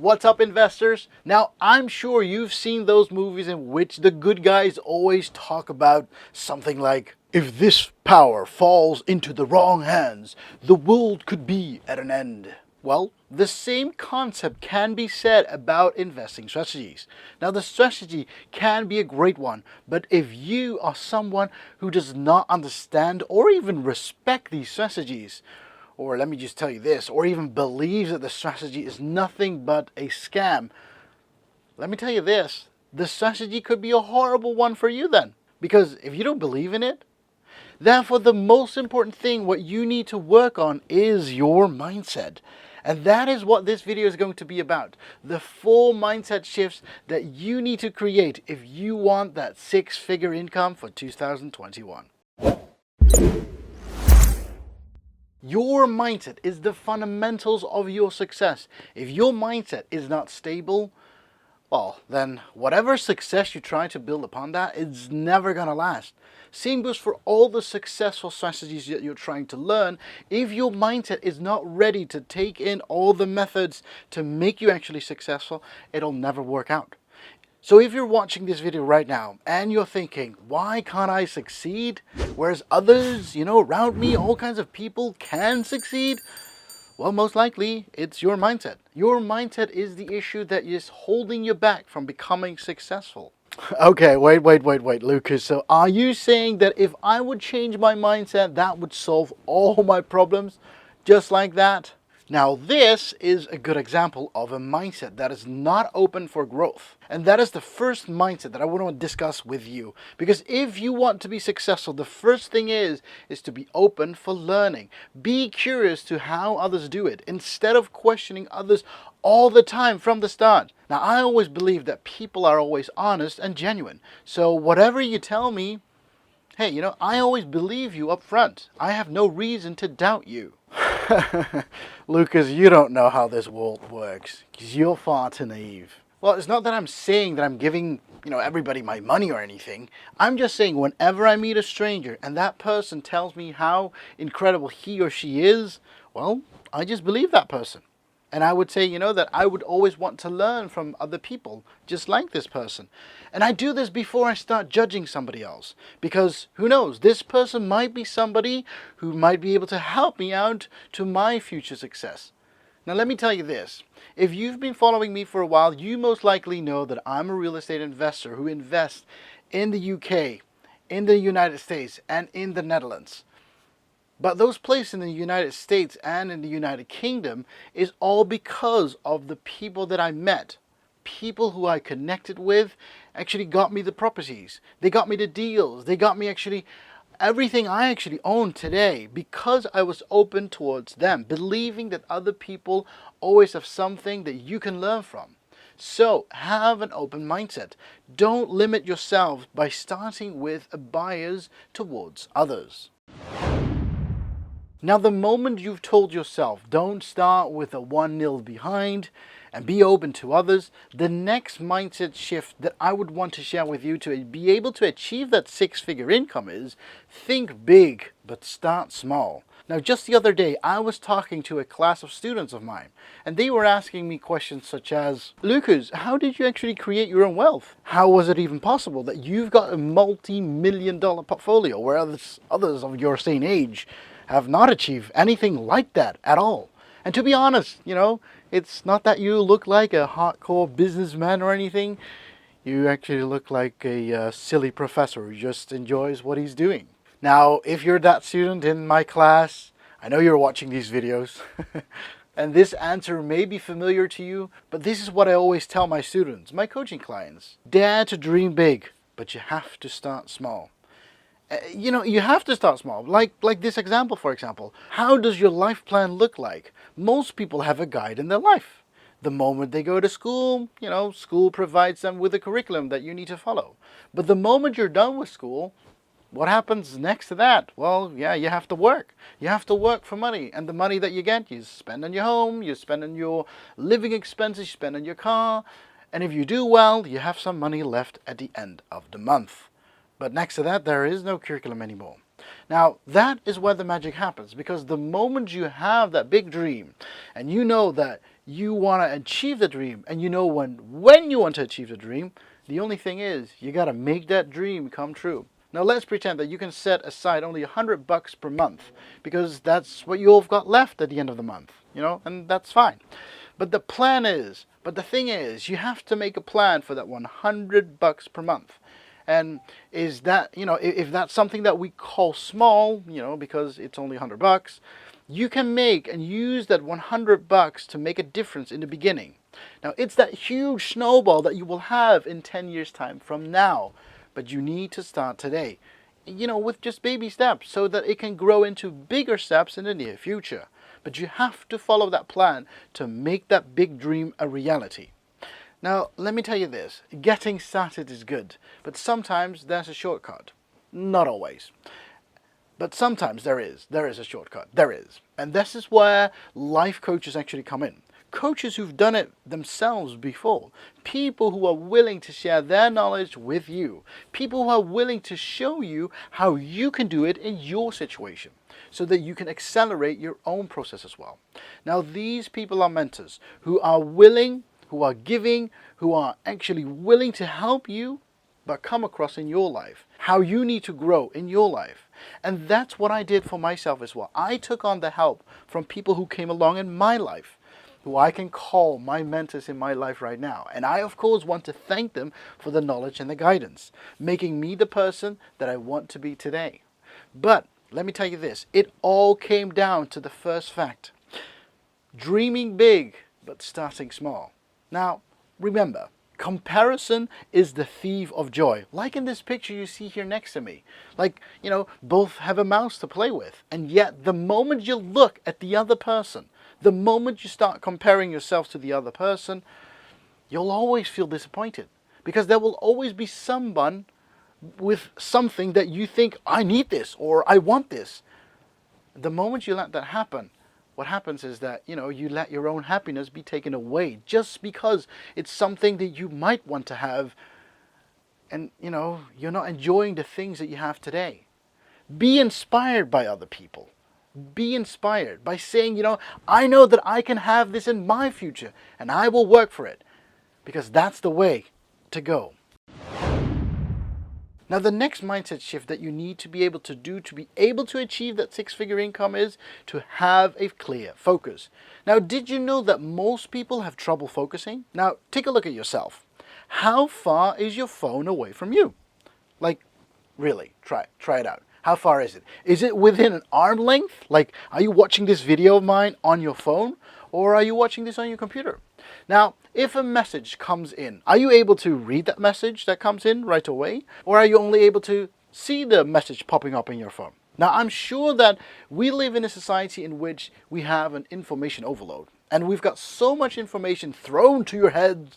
What's up, investors? Now, I'm sure you've seen those movies in which the good guys always talk about something like, if this power falls into the wrong hands, the world could be at an end. Well, the same concept can be said about investing strategies. Now, the strategy can be a great one, but if you are someone who does not understand or even respect these strategies, or let me just tell you this, or even believes that the strategy is nothing but a scam, let me tell you this, the strategy could be a horrible one for you then. Because if you don't believe in it, therefore the most important thing what you need to work on is your mindset. And that is what this video is going to be about. The 4 mindset shifts that you need to create if you want that 6-figure income for 2021. Your mindset is the fundamentals of your success. If your mindset is not stable, well, then whatever success you try to build upon that is never going to last. Same goes for all the successful strategies that you're trying to learn. If your mindset is not ready to take in all the methods to make you actually successful, it'll never work out. So if you're watching this video right now and you're thinking, why can't I succeed? Whereas others, around me, all kinds of people can succeed. Well, most likely it's your mindset. Your mindset is the issue that is holding you back from becoming successful. Okay, wait, Lucas. So are you saying that if I would change my mindset, that would solve all my problems just like that? Now, this is a good example of a mindset that is not open for growth. And that is the first mindset that I want to discuss with you. Because if you want to be successful, the first thing is to be open for learning. Be curious to how others do it instead of questioning others all the time from the start. Now, I always believe that people are always honest and genuine. So whatever you tell me, hey, I always believe you up front. I have no reason to doubt you. Lucas, you don't know how this world works, because you're far too naive. Well, it's not that I'm saying that I'm giving, everybody my money or anything. I'm just saying whenever I meet a stranger and that person tells me how incredible he or she is, well, I just believe that person. And I would say, that I would always want to learn from other people, just like this person. And I do this before I start judging somebody else. Because who knows, this person might be somebody who might be able to help me out to my future success. Now let me tell you this. If you've been following me for a while, you most likely know that I'm a real estate investor who invests in the UK, in the United States, and in the Netherlands. But those places in the United States and in the United Kingdom is all because of the people that I met. People who I connected with actually got me the properties. They got me the deals. They got me actually everything I actually own today because I was open towards them, believing that other people always have something that you can learn from. So have an open mindset. Don't limit yourself by starting with a bias towards others. Now, the moment you've told yourself, don't start with a 1-0 behind and be open to others, the next mindset shift that I would want to share with you to be able to achieve that 6-figure income is think big, but start small. Now, just the other day, I was talking to a class of students of mine, and they were asking me questions such as, Lucas, how did you actually create your own wealth? How was it even possible that you've got a multi-million-dollar portfolio where others of your same age have not achieved anything like that at all? And to be honest, it's not that you look like a hardcore businessman or anything. You actually look like a silly professor who just enjoys what he's doing. Now, if you're that student in my class, I know you're watching these videos, and this answer may be familiar to you, but this is what I always tell my students, my coaching clients. Dare to dream big, but you have to start small. You have to start small, like this example, for example. How does your life plan look like? Most people have a guide in their life. The moment they go to school, school provides them with a curriculum that you need to follow. But the moment you're done with school, what happens next to that? Well, yeah, you have to work. You have to work for money. And the money that you get, you spend on your home, you spend on your living expenses, you spend on your car. And if you do well, you have some money left at the end of the month. But next to that, there is no curriculum anymore. Now, that is where the magic happens, because the moment you have that big dream and you know that You want to achieve the dream, and you know when you want to achieve the dream. The only thing is, you got to make that dream come true. Now let's pretend that you can set aside only $100 per month, because that's what you've got left at the end of the month, and that's fine. But the thing is, you have to make a plan for that $100 per month. And is that, if that's something that we call small, because it's only $100, you can make and use that $100 to make a difference in the beginning. Now, it's that huge snowball that you will have in 10 years' time from now. But you need to start today, with just baby steps, so that it can grow into bigger steps in the near future. But you have to follow that plan to make that big dream a reality. Now, let me tell you this. Getting started is good, but sometimes there's a shortcut. Not always. But sometimes there is a shortcut. There is. And this is where life coaches actually come in. Coaches who've done it themselves before. People who are willing to share their knowledge with you. People who are willing to show you how you can do it in your situation, so that you can accelerate your own process as well. Now, these people are mentors who are willing, who are giving, who are actually willing to help you, but come across in your life, how you need to grow in your life. And that's what I did for myself as well. I took on the help from people who came along in my life, who I can call my mentors in my life right now. And I, of course, want to thank them for the knowledge and the guidance, making me the person that I want to be today. But let me tell you this, it all came down to the first fact. Dreaming big, but starting small. Now, remember, comparison is the thief of joy. Like in this picture you see here next to me. Like, both have a mouse to play with. And yet, the moment you look at the other person, the moment you start comparing yourself to the other person, you'll always feel disappointed. Because there will always be someone with something that you think, I need this, or I want this. The moment you let that happen, what happens is that, you let your own happiness be taken away just because it's something that you might want to have, and, you're not enjoying the things that you have today. Be inspired by other people. Be inspired by saying, I know that I can have this in my future, and I will work for it, because that's the way to go. Now, the next mindset shift that you need to be able to do to be able to achieve that six-figure income is to have a clear focus. Now, did you know that most people have trouble focusing? Now, take a look at yourself. How far is your phone away from you? Like, really, try it out. How far is it? Is it within an arm length? Like, are you watching this video of mine on your phone? Or are you watching this on your computer? Now, if a message comes in, are you able to read that message that comes in right away? Or are you only able to see the message popping up in your phone? Now, I'm sure that we live in a society in which we have an information overload. And we've got so much information thrown to your heads,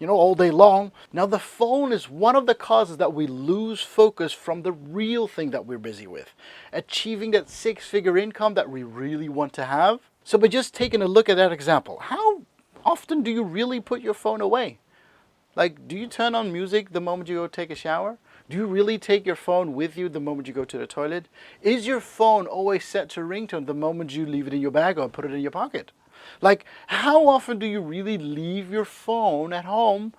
all day long. Now, the phone is one of the causes that we lose focus from the real thing that we're busy with. Achieving that six-figure income that we really want to have. So by just taking a look at that example, how often do you really put your phone away? Like, do you turn on music the moment you go take a shower? Do you really take your phone with you the moment you go to the toilet? Is your phone always set to ringtone the moment you leave it in your bag or put it in your pocket? Like, how often do you really leave your phone at home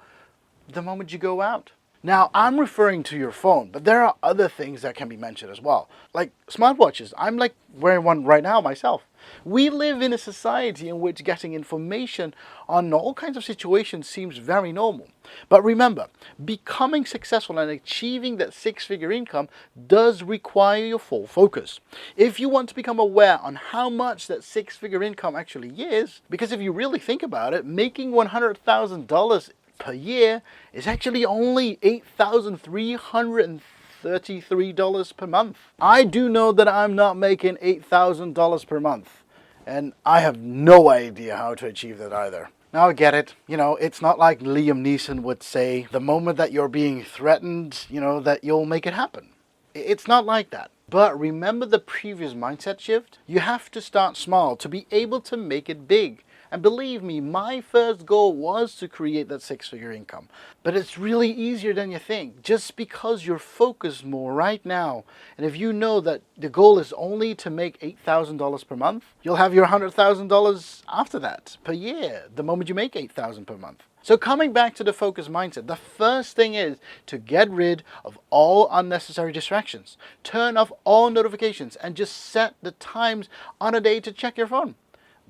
the moment you go out? Now, I'm referring to your phone, but there are other things that can be mentioned as well. Like smartwatches. I'm wearing one right now myself. We live in a society in which getting information on all kinds of situations seems very normal. But remember, becoming successful and achieving that six-figure income does require your full focus. If you want to become aware on how much that six-figure income actually is, because if you really think about it, making $100,000 per year is actually only $8,333 per month. I do know that I'm not making $8,000 per month, and I have no idea how to achieve that either. Now I get it, it's not like Liam Neeson would say, the moment that you're being threatened, that you'll make it happen. It's not like that. But remember the previous mindset shift? You have to start small to be able to make it big. And believe me, my first goal was to create that six-figure income. But it's really easier than you think, just because you're focused more right now. And if you know that the goal is only to make $8,000 per month, you'll have your $100,000 after that per year, the moment you make $8,000 per month. So coming back to the focus mindset, the first thing is to get rid of all unnecessary distractions. Turn off all notifications and just set the times on a day to check your phone.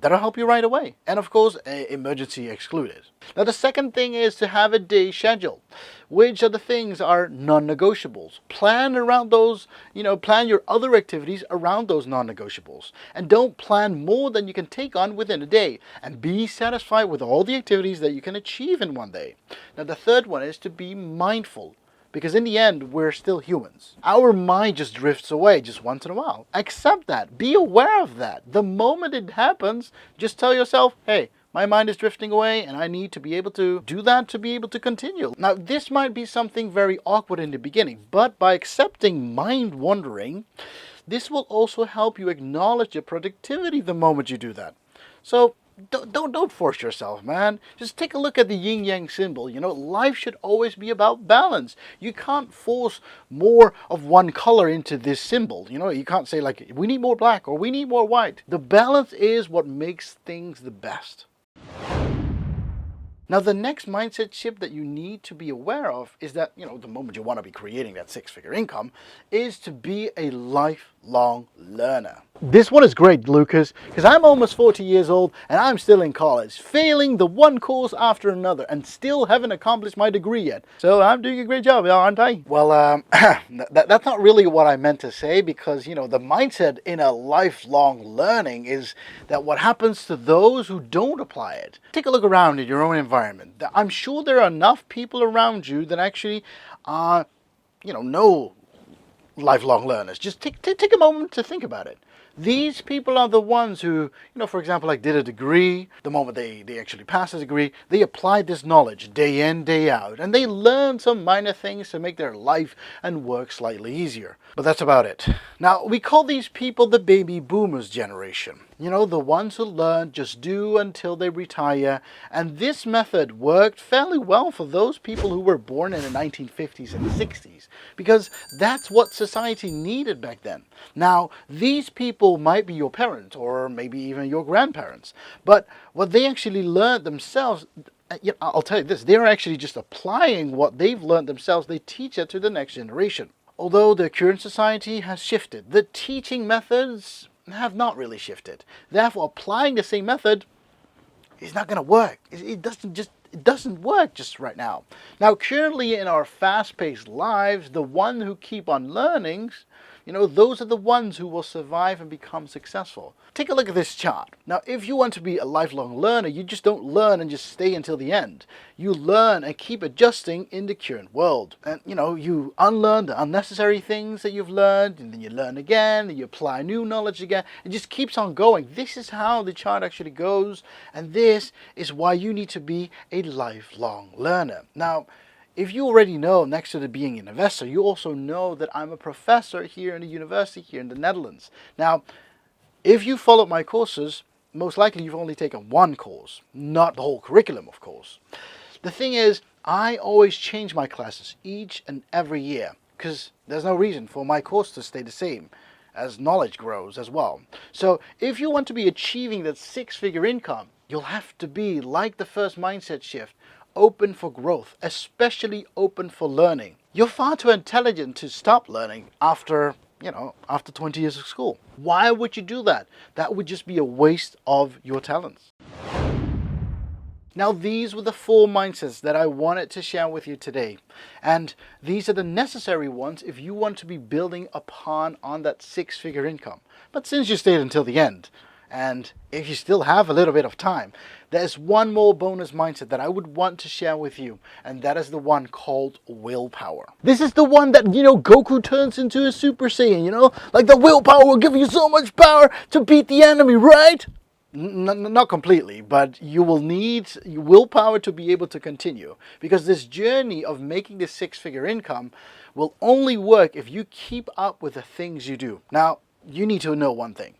That'll help you right away. And of course, emergency excluded. Now the second thing is to have a day schedule. Which of the things are non-negotiables? Plan around those, plan your other activities around those non-negotiables. And don't plan more than you can take on within a day. And be satisfied with all the activities that you can achieve in one day. Now the third one is to be mindful. Because in the end, we're still humans. Our mind just drifts away just once in a while. Accept that. Be aware of that. The moment it happens, just tell yourself, hey, my mind is drifting away and I need to be able to do that to be able to continue. Now, this might be something very awkward in the beginning, but by accepting mind wandering, this will also help you acknowledge your productivity the moment you do that. So, don't force yourself, man. Just take a look at the yin yang symbol. Life should always be about balance. You can't force more of one color into this symbol. You can't say like, we need more black or we need more white. The balance is what makes things the best. Now, the next mindset shift that you need to be aware of is that, the moment you want to be creating that six-figure income is to be a lifelong learner. This one is great, Lucas, because I'm almost 40 years old and I'm still in college, failing the one course after another and still haven't accomplished my degree yet. So I'm doing a great job, aren't I? Well, that's not really what I meant to say, because, the mindset in a lifelong learning is that what happens to those who don't apply it. Take a look around in your own environment. I'm sure there are enough people around you that actually know lifelong learners. Just take a moment to think about it. These people are the ones who, for example, like did a degree. The moment they actually passed a degree, they applied this knowledge day in, day out, and they learned some minor things to make their life and work slightly easier. But that's about it. Now, we call these people the baby boomers generation. The ones who learn, just do until they retire. And this method worked fairly well for those people who were born in the 1950s and 60s, because that's what society needed back then. Now, these people might be your parents or maybe even your grandparents, but what they actually learned themselves, I'll tell you this, they're actually just applying what they've learned themselves. They teach it to the next generation. Although the current society has shifted, the teaching methods have not really shifted. Therefore, applying the same method is not going to work. It doesn't work just right now. Now, currently in our fast-paced lives, the one who keep on learning, those are the ones who will survive and become successful. Take a look at this chart. Now, if you want to be a lifelong learner, you just don't learn and just stay until the end. You learn and keep adjusting in the current world. And, you unlearn the unnecessary things that you've learned, and then you learn again, and you apply new knowledge again. It just keeps on going. This is how the chart actually goes, and this is why you need to be a lifelong learner. Now, if you already know, next to being an investor, you also know that I'm a professor here in the university here in the Netherlands. Now, if you followed my courses, most likely you've only taken one course, not the whole curriculum, of course. The thing is, I always change my classes each and every year, because there's no reason for my course to stay the same as knowledge grows as well. So if you want to be achieving that six-figure income, you'll have to be, like the first mindset shift, open for growth, especially open for learning. You're far too intelligent to stop learning after 20 years of school. Why would you do that? That would just be a waste of your talents. Now, these were the 4 mindsets that I wanted to share with you today. And these are the necessary ones if you want to be building upon on that six-figure income. But since you stayed until the end, and if you still have a little bit of time, there's one more bonus mindset that I would want to share with you, and that is the one called willpower. This is the one that, Goku turns into a Super Saiyan, like the willpower will give you so much power to beat the enemy, right? Not completely, but you will need willpower to be able to continue, because this journey of making this six-figure income will only work if you keep up with the things you do. Now, you need to know one thing,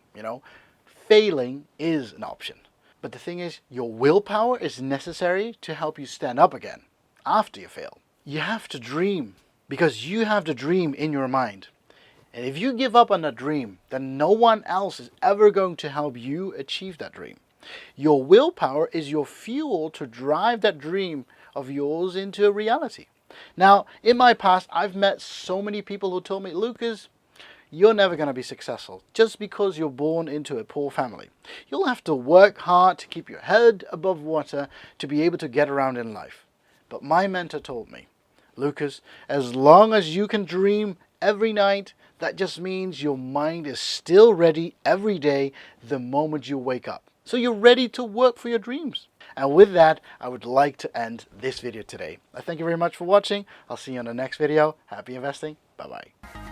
failing is an option. But the thing is, your willpower is necessary to help you stand up again after you fail. You have to dream because you have the dream in your mind. And if you give up on that dream, then no one else is ever going to help you achieve that dream. Your willpower is your fuel to drive that dream of yours into a reality. Now, in my past, I've met so many people who told me, Lucas, you're never going to be successful just because you're born into a poor family. You'll have to work hard to keep your head above water to be able to get around in life. But my mentor told me, Lucas, as long as you can dream every night, that just means your mind is still ready every day the moment you wake up. So you're ready to work for your dreams. And with that, I would like to end this video today. I thank you very much for watching. I'll see you on the next video. Happy investing. Bye-bye.